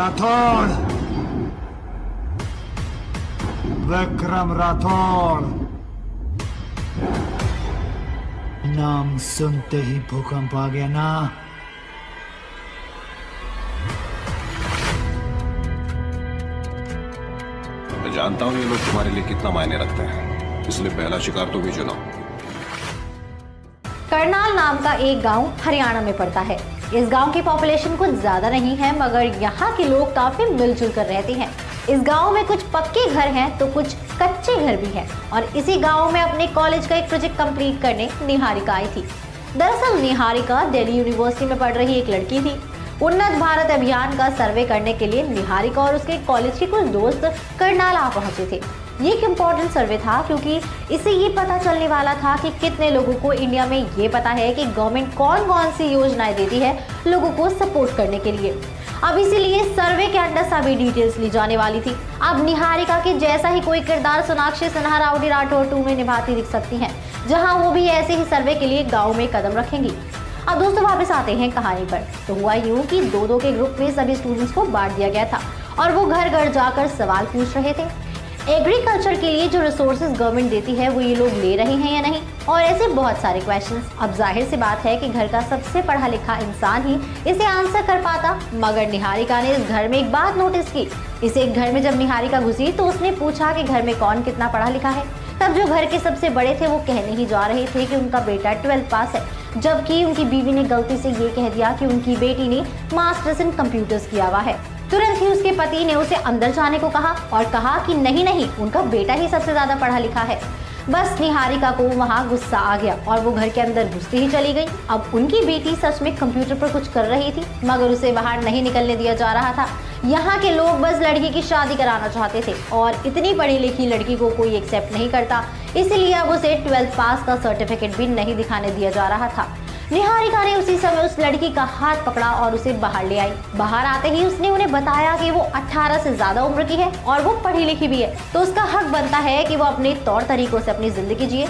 राठौड़, विक्रम राठौड़। नाम सुनते ही भूकंप आ गया ना। मैं जानता हूं ये लोग तुम्हारे लिए कितना मायने रखते हैं, इसलिए पहला शिकार तो भी चुनो। करनाल नाम का एक गांव हरियाणा में पड़ता है। इस गांव की पॉपुलेशन कुछ ज्यादा नहीं है, मगर यहाँ के लोग काफी मिलजुल कर रहते हैं। इस गांव में कुछ पक्के घर हैं तो कुछ कच्चे घर भी हैं। और इसी गांव में अपने कॉलेज का एक प्रोजेक्ट कंप्लीट करने निहारिका आई थी। दरअसल निहारिका दिल्ली यूनिवर्सिटी में पढ़ रही एक लड़की थी। उन्नत भारत अभियान का सर्वे करने के लिए निहारिका और उसके कॉलेज के कुछ दोस्त करनाल आ पहुंचे थे। ये एक इम्पोर्टेंट सर्वे था क्योंकि इससे ये पता चलने वाला था कि कितने लोगों को इंडिया में ये पता है कि गवर्नमेंट कौन कौन सी योजनाएं देती है लोगों को सपोर्ट करने के लिए। अब इसीलिए सर्वे के अंदर सभी डिटेल्स ली जाने वाली थी। अब निहारिका के जैसा ही कोई किरदार सोनाक्षी सिन्हा राउडी राठौड़ 2 में निभाती दिख सकती हैं, जहां वो भी ऐसे ही सर्वे के लिए गाँव में कदम रखेंगी। अब दोस्तों वापस आते हैं कहानी पर। तो हुआ यूं कि दो के ग्रुप में सभी स्टूडेंट्स को बांट दिया गया था और वो घर घर जाकर सवाल पूछ रहे थे। एग्रीकल्चर के लिए जो रिसोर्सेज गवर्नमेंट देती है वो ये लोग ले रहे हैं या नहीं, और ऐसे बहुत सारे क्वेश्चंस। अब जाहिर सी बात है कि घर का सबसे पढ़ा लिखा इंसान ही इसे आंसर कर पाता, मगर निहारिका ने इस घर में एक बात नोटिस की। इस एक घर में जब निहारिका घुसी तो उसने पूछा कि घर में कौन कितना पढ़ा लिखा है। तब जो घर के सबसे बड़े थे वो कहने ही जा रहे थे कि उनका बेटा 12th पास है, जबकि उनकी बीवी ने गलती से ये कह दिया कि उनकी बेटी ने मास्टर्स इन कंप्यूटर्स किया हुआ है। तुरंत ही उसके पति ने उसे अंदर जाने को कहा और कहा कि नहीं, उनका बेटा ही सबसे ज्यादा पढ़ा लिखा है। बस निहारिका को वहाँ गुस्सा आ गया और वो घर के अंदर घुसती ही चली गई। अब उनकी बेटी सच में कंप्यूटर पर कुछ कर रही थी, मगर उसे बाहर नहीं निकलने दिया जा रहा था। यहाँ के लोग बस लड़की की शादी कराना चाहते थे और इतनी पढ़ी लिखी लड़की को कोई एक्सेप्ट नहीं करता, इसलिए अब उसे 12th पास का सर्टिफिकेट भी नहीं दिखाने दिया जा रहा था। निहारिका ने उसी समय उस लड़की का हाथ पकड़ा और उसे बाहर ले आई। बाहर आते ही उसने उन्हें बताया कि वो 18 से ज्यादा उम्र की है और वो पढ़ी लिखी भी है, तो उसका हक बनता है कि वो अपने तौर तरीकों से अपनी जिंदगी जिए।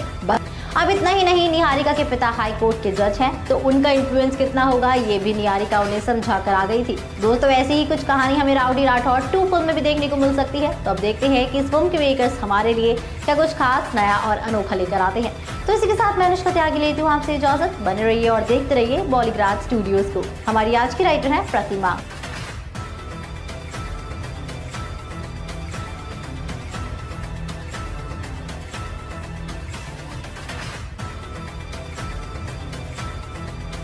अब इतना ही नहीं, निहारिका के पिता हाई कोर्ट के जज हैं, तो उनका इन्फ्लुएंस कितना होगा ये भी निहारिका उन्हें समझा कर आ गई थी। दोस्तों ऐसी ही कुछ कहानी हमें राउडी राठौड़ 2 फिल्म में भी देखने को मिल सकती है। तो अब देखते हैं कि इस फिल्म के मेकर्स हमारे लिए क्या कुछ खास नया और अनोखा लेकर आते हैं। तो इसी के साथ मैं अनुष्का त्यागी लेती हूँ आपसे इजाजत। बने रहिए और देखते रहिए बॉलीग्राज स्टूडियोज को। हमारी आज की राइटर है प्रतिमा।